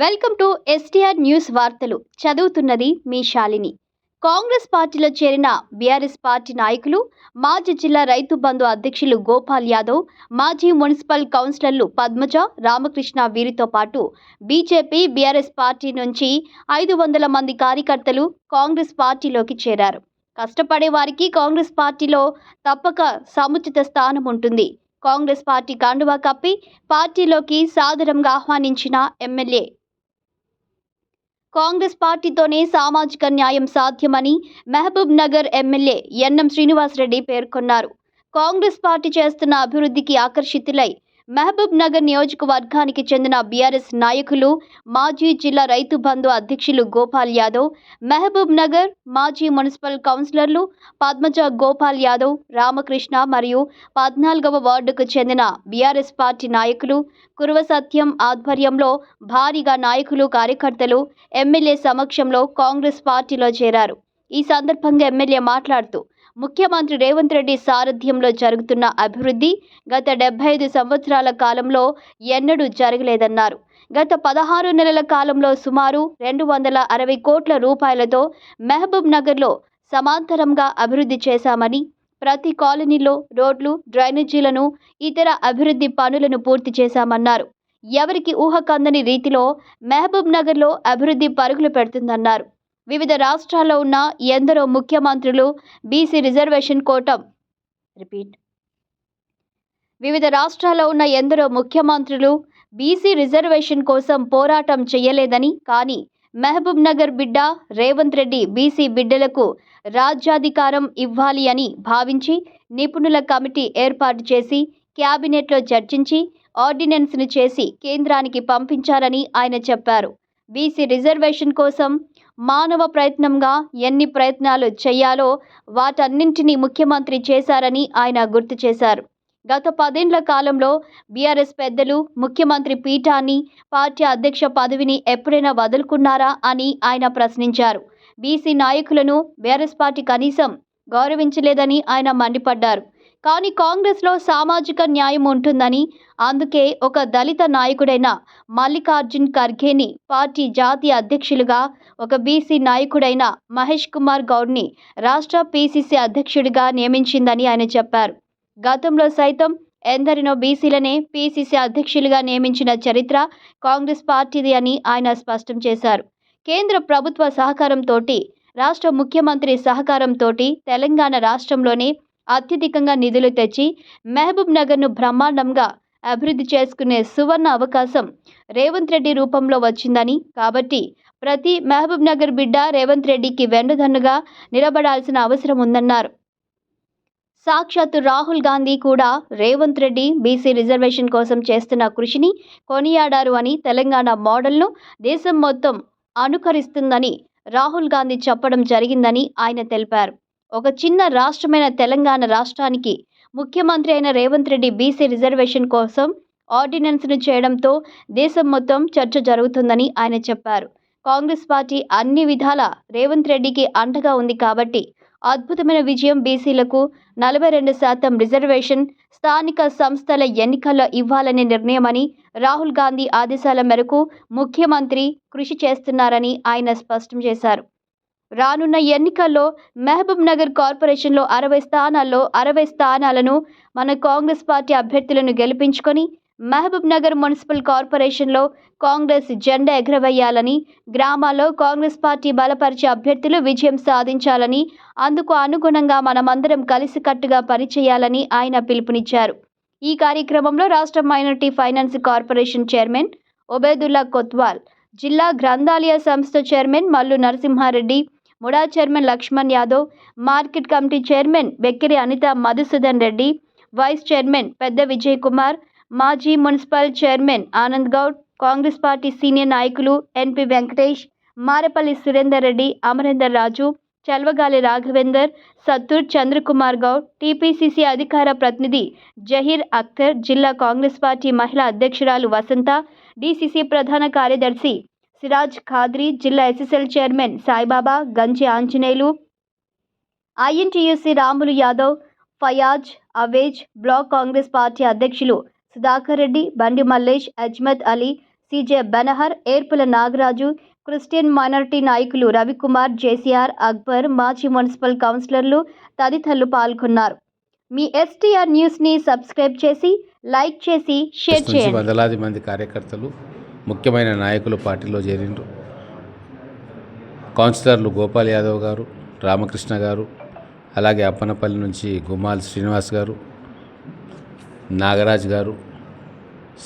Welcome to STR news వార్తలు చదువుతున్నది మీ శాలిని. కాంగ్రెస్ పార్టీలో చేరిన బీఆర్ఎస్ పార్టీ నాయకులు, మాజీ జిల్లా రైతు బంధు అధ్యక్షులు గోపాల్ యాదవ్, మాజీ మున్సిపల్ కౌన్సిలర్లు పద్మజ, రామకృష్ణ వీరితో పాటు బీజేపీ, బీఆర్ఎస్ పార్టీ నుంచి 500 మంది కార్యకర్తలు కాంగ్రెస్ పార్టీలోకి చేరారు. కష్టపడే వారికి కాంగ్రెస్ పార్టీలో తప్పక సముచిత స్థానం ఉంటుంది. కాంగ్రెస్ పార్టీ కండువా కప్పి పార్టీలోకి సాదరంగా ఆహ్వానించిన ఎమ్మెల్యే కాంగ్రెస్ పార్టీతోనే సామాజిక న్యాయం సాధ్యమని మహబూబ్ నగర్ ఎమ్మెల్యే ఎన్ఎం శ్రీనివాసరెడ్డి పేర్కొన్నారు. కాంగ్రెస్ పార్టీ చేస్తున్న అభివృద్ధికి ఆకర్షితులై మహబూబ్ నగర్ నియోజకవర్గానికి చెందిన బీఆర్ఎస్ నాయకులు, మాజీ జిల్లా రైతు బంధు అధ్యక్షులు గోపాల్ యాదవ్, మహబూబ్ నగర్ మాజీ మున్సిపల్ కౌన్సిలర్లు పద్మజ, గోపాల్ యాదవ్, రామకృష్ణ మరియు 14వ వార్డుకు చెందిన బీఆర్ఎస్ పార్టీ నాయకులు కురువ సత్యం ఆధ్వర్యంలో భారీగా నాయకులు, కార్యకర్తలు ఎమ్మెల్యే సమక్షంలో కాంగ్రెస్ పార్టీలో చేరారు. ఈ సందర్భంగా ఎమ్మెల్యే మాట్లాడుతూ, ముఖ్యమంత్రి రేవంత్ రెడ్డి సారథ్యంలో జరుగుతున్న అభివృద్ధి గత 75 సంవత్సరాల కాలంలో ఎన్నడూ జరగలేదన్నారు. గత 16 నెలల కాలంలో సుమారు 260 కోట్ల రూపాయలతో మహబూబ్ నగర్లో సమాంతరంగా అభివృద్ధి చేశామని, ప్రతి కాలనీలో రోడ్లు, డ్రైనేజీలను, ఇతర అభివృద్ధి పనులను పూర్తి చేశామన్నారు. ఎవరికి ఊహకందని రీతిలో మహబూబ్ నగర్లో అభివృద్ధి పరుగులు పెడుతుందన్నారు. వివిధ రాష్ట్రాల్లో ఉన్న ఎందరో ముఖ్యమంత్రులు బీసీ రిజర్వేషన్ కోటం వివిధ రాష్ట్రాల్లో ఉన్న ఎందరో ముఖ్యమంత్రులు బీసీ రిజర్వేషన్ కోసం పోరాటం చేయలేదని, కానీ మహబూబ్ నగర్ బిడ్డ రేవంత్ రెడ్డి బీసీ బిడ్డలకు రాజ్యాధికారం ఇవ్వాలి అని భావించి నిపుణుల కమిటీ ఏర్పాటు చేసి క్యాబినెట్లో చర్చించి ఆర్డినెన్స్ను చేసి కేంద్రానికి పంపించారని ఆయన చెప్పారు. బీసీ రిజర్వేషన్ కోసం మానవ ప్రయత్నంగా ఎన్ని ప్రయత్నాలు చేయాలో వాటన్నింటినీ ముఖ్యమంత్రి చేశారని ఆయన గుర్తు చేశారు. గత 10 ఏళ్ల కాలంలో బీఆర్ఎస్ పెద్దలు ముఖ్యమంత్రి పీఠాన్ని, పార్టీ అధ్యక్ష పదవిని ఎప్పుడైనా వదులుకున్నారా అని ఆయన ప్రశ్నించారు. బీసీ నాయకులను బీఆర్ఎస్ పార్టీ కనీసం గౌరవించలేదని ఆయన మండిపడ్డారు. కానీ కాంగ్రెస్లో సామాజిక న్యాయం ఉంటుందని, అందుకే ఒక దళిత నాయకుడైన మల్లికార్జున్ ఖర్గేని పార్టీ జాతీయ అధ్యక్షులుగా, ఒక బీసీ నాయకుడైన మహేష్ కుమార్ గౌడ్ని రాష్ట్ర పీసీసీ అధ్యక్షుడిగా నియమించిందని ఆయన చెప్పారు. గతంలో సైతం ఎందరినో బీసీలనే పీసీసీ అధ్యక్షులుగా నియమించిన చరిత్ర కాంగ్రెస్ పార్టీది అని ఆయన స్పష్టం చేశారు. కేంద్ర ప్రభుత్వ సహకారంతో, రాష్ట్ర ముఖ్యమంత్రి సహకారంతో తెలంగాణ రాష్ట్రంలోనే అత్యధికంగా నిధులు తెచ్చి మహబూబ్ నగర్ను బ్రహ్మాండంగా అభివృద్ధి చేసుకునే సువర్ణ అవకాశం రేవంత్ రెడ్డి రూపంలో వచ్చిందని, కాబట్టి ప్రతి మహబూబ్ నగర్ బిడ్డ రేవంత్ రెడ్డికి వెన్నుదన్నుగా నిలబడాల్సిన అవసరం ఉందన్నారు. సాక్షాత్తు రాహుల్ గాంధీ కూడా రేవంత్ రెడ్డి బీసీ రిజర్వేషన్ కోసం చేస్తున్న కృషిని కొనియాడారు అని, తెలంగాణ మోడల్ను దేశం మొత్తం అనుకరిస్తుందని రాహుల్ గాంధీ చెప్పడం జరిగిందని ఆయన తెలిపారు. ఒక చిన్న రాష్ట్రమైన తెలంగాణ రాష్ట్రానికి ముఖ్యమంత్రి అయిన రేవంత్ రెడ్డి బీసీ రిజర్వేషన్ కోసం ఆర్డినెన్స్ను చేయడంతో దేశం మొత్తం చర్చ జరుగుతుందని ఆయన చెప్పారు. కాంగ్రెస్ పార్టీ అన్ని విధాల రేవంత్ రెడ్డికి అండగా ఉంది కాబట్టి అద్భుతమైన విజయం. బీసీలకు 42% రిజర్వేషన్ స్థానిక సంస్థల ఎన్నికల్లో ఇవ్వాలనే నిర్ణయమని, రాహుల్ గాంధీ ఆదేశాల మేరకు ముఖ్యమంత్రి కృషి చేస్తున్నారని ఆయన స్పష్టం చేశారు. రానున్న ఎన్నికల్లో మహబూబ్ నగర్ కార్పొరేషన్లో 60 స్థానాలను మన కాంగ్రెస్ పార్టీ అభ్యర్థులను గెలిపించుకొని మహబూబ్ నగర్ మున్సిపల్ కార్పొరేషన్లో కాంగ్రెస్ జెండా ఎగురవేయాలని, గ్రామాల్లో కాంగ్రెస్ పార్టీ బలపరిచే అభ్యర్థులు విజయం సాధించాలని, అందుకు అనుగుణంగా మనమందరం కలిసికట్టుగా పనిచేయాలని ఆయన పిలుపునిచ్చారు. ఈ కార్యక్రమంలో రాష్ట్ర minority finance corporation chairman Obedullah Kotwal, జిల్లా గ్రంథాలయ సంస్థ chairman Mallu Narasimha Reddy, MUDA chairman Lakshman Yadav, market committee chairman Bekkiri Anitha Madhusudan Reddy, vice chairman పెద్ద విజయ్ కుమార్, మాజీ municipal chairman Anand Goud, Congress party senior నాయకులు ఎన్పి వెంకటేష్, మారెపల్లి సురేందర్ రెడ్డి, అమరేందర్ రాజు, చల్వగాలి రాఘవేందర్, సత్తూర్ చంద్రకుమార్ గౌడ్, టీపీసీసీ అధికార ప్రతినిధి జహీర్ అఖ్తర్, జిల్లా కాంగ్రెస్ పార్టీ మహిళా అధ్యక్షురాలు వసంత, డీసీసీ ప్రధాన కార్యదర్శి సిరాజ్ ఖాద్రి, జిల్లా SSL chairman Saibaba, Ganji Anjaneyulu, INTUC Ramulu Yadav, Fayaz, Avez, block Congress party అధ్యక్షులు Sudhakar Reddy, Bandi Mallesh, Azmat Ali, CJ Benhur, Erpula Nagaraju, Christian minority నాయకులు రవికుమార్, జేసీఆర్, అక్బర్, మాజీ మున్సిపల్ కౌన్సిలర్లు తదితరులు పాల్గొన్నారు. మీ STR న్యూస్ని సబ్స్క్రైబ్ చేసి, లైక్ చేసి, షేర్ చేయండి. వందలాది మంది కార్యకర్తలు, ముఖ్యమైన నాయకులు పార్టీలో చేరిండ్రు. కౌన్సిలర్లు గోపాల్ యాదవ్ గారు, రామకృష్ణ గారు, అలాగే అప్పనపల్లి నుంచి గుమ్మాల్ శ్రీనివాస్ గారు, నాగరాజ్ గారు,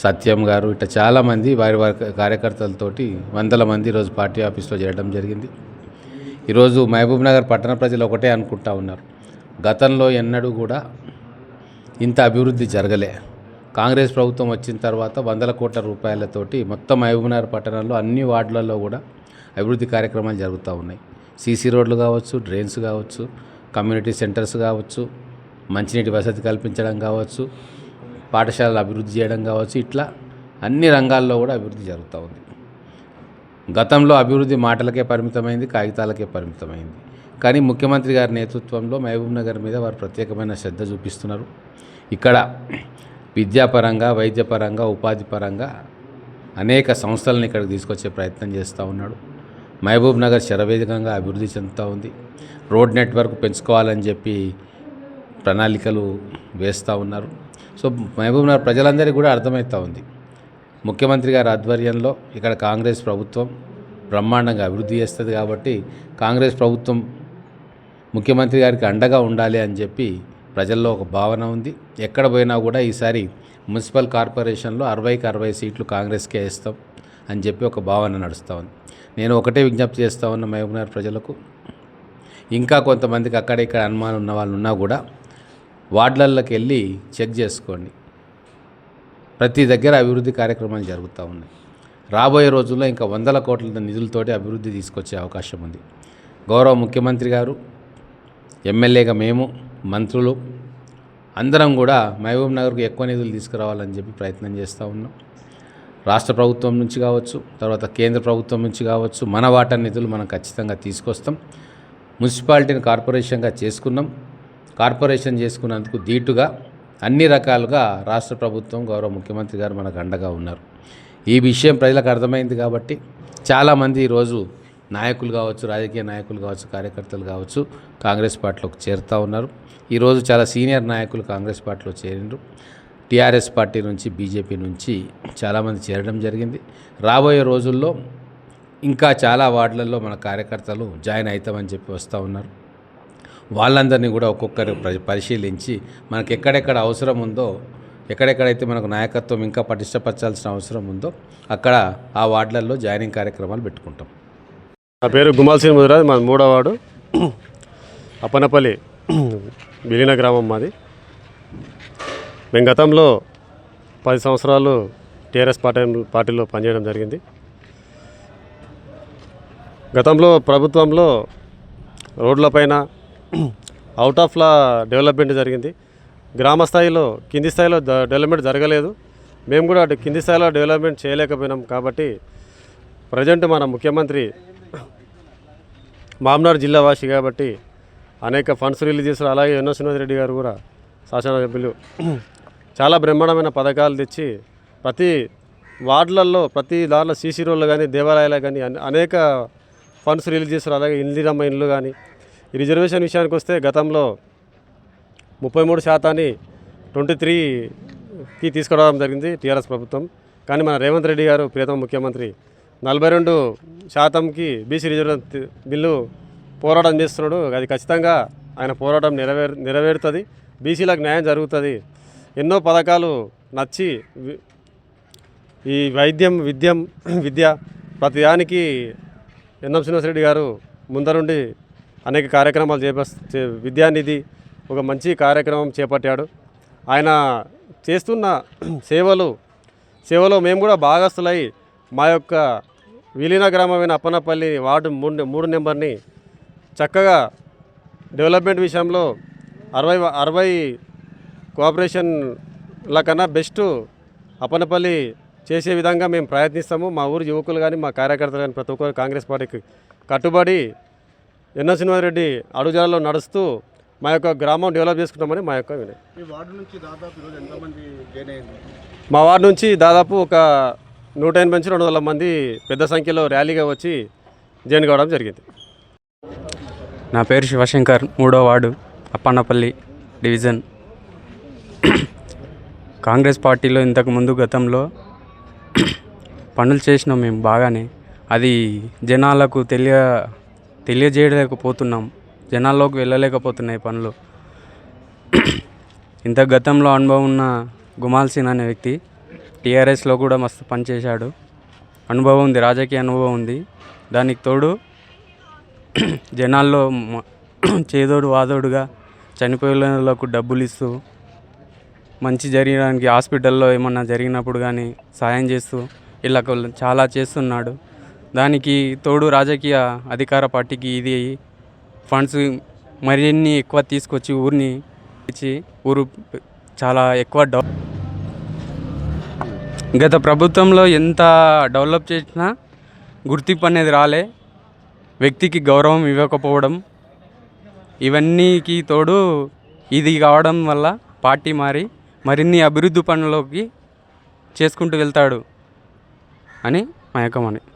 సత్యం గారు, ఇట్లా చాలామంది వారి కార్యకర్తలతోటి వందల మంది ఈరోజు పార్టీ ఆఫీస్లో చేరడం జరిగింది. ఈరోజు మహబూబ్ నగర్ పట్టణ ప్రజలు ఒకటే అనుకుంటా ఉన్నారు, గతంలో ఎన్నడూ కూడా ఇంత అభివృద్ధి జరగలే. కాంగ్రెస్ ప్రభుత్వం వచ్చిన తర్వాత 100 కోట్ల రూపాయలతోటి మొత్తం మహబూబ్ నగర్ పట్టణంలో అన్ని వార్డులలో కూడా అభివృద్ధి కార్యక్రమాలు జరుగుతూ ఉన్నాయి. సీసీ రోడ్లు కావచ్చు, డ్రైన్స్ కావచ్చు, కమ్యూనిటీ సెంటర్స్ కావచ్చు, మంచినీటి వసతి కల్పించడం కావచ్చు, పాఠశాలలు అభివృద్ధి చేయడం కావచ్చు, ఇట్లా అన్ని రంగాల్లో కూడా అభివృద్ధి జరుగుతూ ఉంది. గతంలో అభివృద్ధి మాటలకే పరిమితమైంది, కాగితాలకే పరిమితమైంది. కానీ ముఖ్యమంత్రి గారి నేతృత్వంలో మహబూబ్ నగర్ మీద వారు ప్రత్యేకమైన శ్రద్ధ చూపిస్తున్నారు. ఇక్కడ విద్యాపరంగా, వైద్యపరంగా, ఉపాధి పరంగా అనేక సంస్థలను ఇక్కడికి తీసుకొచ్చే ప్రయత్నం చేస్తూ ఉన్నాడు. మహబూబ్ నగర్ శరవేగంగా అభివృద్ధి చెందుతూ ఉంది. రోడ్ నెట్వర్క్ పెంచుకోవాలని చెప్పి ప్రణాళికలు వేస్తూ ఉన్నారు. సో మహబూబ్ నగర్ ప్రజలందరికీ కూడా అర్థమవుతూ ఉంది, ముఖ్యమంత్రి గారి ఆధ్వర్యంలో ఇక్కడ కాంగ్రెస్ ప్రభుత్వం బ్రహ్మాండంగా అభివృద్ధి చేస్తుంది. కాబట్టి కాంగ్రెస్ ప్రభుత్వం ముఖ్యమంత్రి గారికి అండగా ఉండాలి అని చెప్పి ప్రజల్లో ఒక భావన ఉంది. ఎక్కడ పోయినా కూడా ఈసారి మున్సిపల్ కార్పొరేషన్లో 60కి 60 సీట్లు కాంగ్రెస్కే ఇస్తాం అని చెప్పి ఒక భావన నడుస్తూ ఉంది. నేను ఒకటే విజ్ఞప్తి చేస్తూ ఉన్న మహబూబ్ నగర్ ప్రజలకు, ఇంకా కొంతమందికి అక్కడ ఇక్కడ అనుమానం ఉన్న వాళ్ళు ఉన్నా కూడా వార్డులలోకి వెళ్ళి చెక్ చేసుకోండి. ప్రతి దగ్గర అభివృద్ధి కార్యక్రమాలు జరుగుతూ ఉన్నాయి. రాబోయే రోజుల్లో ఇంకా 100 కోట్ల నిధులతోటి అభివృద్ధి తీసుకొచ్చే అవకాశం ఉంది. గౌరవ ముఖ్యమంత్రి గారు, ఎమ్మెల్యేగా మేము, మంత్రులు అందరం కూడా మహబూబ్ నగర్కు ఎక్కువ నిధులు తీసుకురావాలని చెప్పి ప్రయత్నం చేస్తూ ఉన్నాం. రాష్ట్ర ప్రభుత్వం నుంచి కావచ్చు, తర్వాత కేంద్ర ప్రభుత్వం నుంచి కావచ్చు, మన వాటా నిధులు మనం ఖచ్చితంగా తీసుకొస్తాం. మున్సిపాలిటీని కార్పొరేషన్గా చేసుకున్నాం. కార్పొరేషన్ చేసుకున్నందుకు దీటుగా అన్ని రకాలుగా రాష్ట్ర ప్రభుత్వం, గౌరవ ముఖ్యమంత్రి గారు మనకు అండగా ఉన్నారు. ఈ విషయం ప్రజలకు అర్థమైంది కాబట్టి చాలామంది ఈరోజు నాయకులు కావచ్చు, రాజకీయ నాయకులు కావచ్చు, కార్యకర్తలు కావచ్చు కాంగ్రెస్ పార్టీలోకి చేరుతూ ఉన్నారు. ఈరోజు చాలా సీనియర్ నాయకులు కాంగ్రెస్ పార్టీలో చేరిండ్రు. టీఆర్ఎస్ పార్టీ నుంచి, బీజేపీ నుంచి చాలామంది చేరడం జరిగింది. రాబోయే రోజుల్లో ఇంకా చాలా వార్డులలో మన కార్యకర్తలు జాయిన్ అవుతామని చెప్పి వస్తూ ఉన్నారు. వాళ్ళందరినీ కూడా ఒక్కొక్కరు పరిశీలించి మనకు ఎక్కడెక్కడ అవసరం ఉందో, ఎక్కడెక్కడైతే మనకు నాయకత్వం ఇంకా పటిష్టపరచాల్సిన అవసరం ఉందో అక్కడ ఆ వార్డులలో జాయినింగ్ కార్యక్రమాలు పెట్టుకుంటాం. నా పేరు గుమ్మాల్ శ్రీ ముదిరాజ్, మాది 3వ వార్డు, అప్పనపల్లి విలీన గ్రామం మాది. మేము గతంలో 10 సంవత్సరాలు టీఆర్ఎస్ పార్టీలో పనిచేయడం జరిగింది. గతంలో ప్రభుత్వంలో రోడ్లపైన అవుట్ ఆఫ్ లా డెవలప్మెంట్ జరిగింది. గ్రామ స్థాయిలో, కింది స్థాయిలో డెవలప్మెంట్ జరగలేదు. మేము కూడా కింది స్థాయిలో డెవలప్మెంట్ చేయలేకపోయినాం. కాబట్టి ప్రజెంట్ మన ముఖ్యమంత్రి మామ్నార్ జిల్లా వాసి కాబట్టి అనేక ఫండ్స్ రిలీజ్ చేశారు. అలాగే ఎన్ఎస్ శ్రీనివాస్ రెడ్డి గారు కూడా శాసనసభ్యులు చాలా బ్రహ్మాండమైన పథకాలు తెచ్చి ప్రతి వార్డులలో, ప్రతి దాంట్లో సీసీ రోడ్లు కానీ, దేవాలయాలు కానీ అనేక ఫండ్స్ రిలీజ్ చేశారు. అలాగే ఇందిరమ్మ ఇండ్లు కానీ. ఈ రిజర్వేషన్ విషయానికి వస్తే గతంలో 33% 23కి తీసుకురావడం జరిగింది టీఆర్ఎస్ ప్రభుత్వం. కానీ మన రేవంత్ రెడ్డి గారు, ప్రియతమ ముఖ్యమంత్రి, 42%కి బీసీ రిజర్వేషన్ బిల్లు పోరాటం చేస్తున్నాడు. అది ఖచ్చితంగా ఆయన పోరాటం నెరవేరుతుంది. బీసీలకు న్యాయం జరుగుతుంది. ఎన్నో పథకాలు నచ్చి ఈ వైద్యం, విద్య ప్రతిదానికి ఎన్ఎం శ్రీనివాస్ రెడ్డి గారు ముందరుండి అనేక కార్యక్రమాలు విద్యానిధి ఒక మంచి కార్యక్రమం చేపట్టాడు. ఆయన చేస్తున్న సేవలో మేము కూడా భాగస్థులై మా యొక్క విలీన గ్రామమైన అప్పనపల్లి వార్డు 3 నెంబర్ని చక్కగా డెవలప్మెంట్ విషయంలో 60 కోఆపరేషన్ల కన్నా బెస్ట్ అప్పనపల్లి చేసే విధంగా మేము ప్రయత్నిస్తాము. మా ఊరు యువకులు కానీ, మా కార్యకర్తలు కానీ ప్రతి ఒక్కరు కాంగ్రెస్ పార్టీకి కట్టుబడి ఎన్ఎస్ శ్రీనివాస్ రెడ్డి అడుగుజాడలో నడుస్తూ మా యొక్క గ్రామం డెవలప్ చేసుకుంటామని మా యొక్క వినయం. మా వార్డు నుంచి దాదాపు ఒక 180 నుంచి 200 మంది పెద్ద సంఖ్యలో ర్యాలీగా వచ్చి జాయిన్ కావడం జరిగింది. నా పేరు శివశంకర్, 3వ వార్డు, అప్పన్నపల్లి డివిజన్. కాంగ్రెస్ పార్టీలో ఇంతకుముందు గతంలో పనులు చేసినాం మేము బాగానే. అది జనాలకు తెలియజేయలేకపోతున్నాం, జనాల్లోకి వెళ్ళలేకపోతున్నాయి పనులు. ఇంత గతంలో అనుభవం ఉన్న గుమాల్ సింగ్ అనే వ్యక్తి టీఆర్ఎస్లో కూడా మస్తు పనిచేశాడు. అనుభవం ఉంది, రాజకీయ అనుభవం ఉంది. దానికి తోడు జనాల్లో చేదోడు వాదోడుగా చనిపోయిన వాళ్ళకు డబ్బులు ఇస్తూ, మంచి జరిగడానికి హాస్పిటల్లో ఏమన్నా జరిగినప్పుడు కానీ సాయం చేస్తూ ఇలా చాలా చేస్తున్నాడు. దానికి తోడు రాజకీయ అధికార పార్టీకి ఇది ఫండ్స్ మరిన్ని ఎక్కువ తీసుకొచ్చి ఊరిని ఇచ్చి ఊరు చాలా ఎక్కువ గత ప్రభుత్వంలో ఎంత డెవలప్ చేసినా గుర్తింపు అనేది రాలే, వ్యక్తికి గౌరవం ఇవ్వకపోవడం, ఇవన్నీకి తోడు ఇది కావడం వల్ల పార్టీ మారి మరిన్ని అభివృద్ధి పనుల్లోకి చేసుకుంటూ వెళ్తాడు అని మా యొక్క మనవి.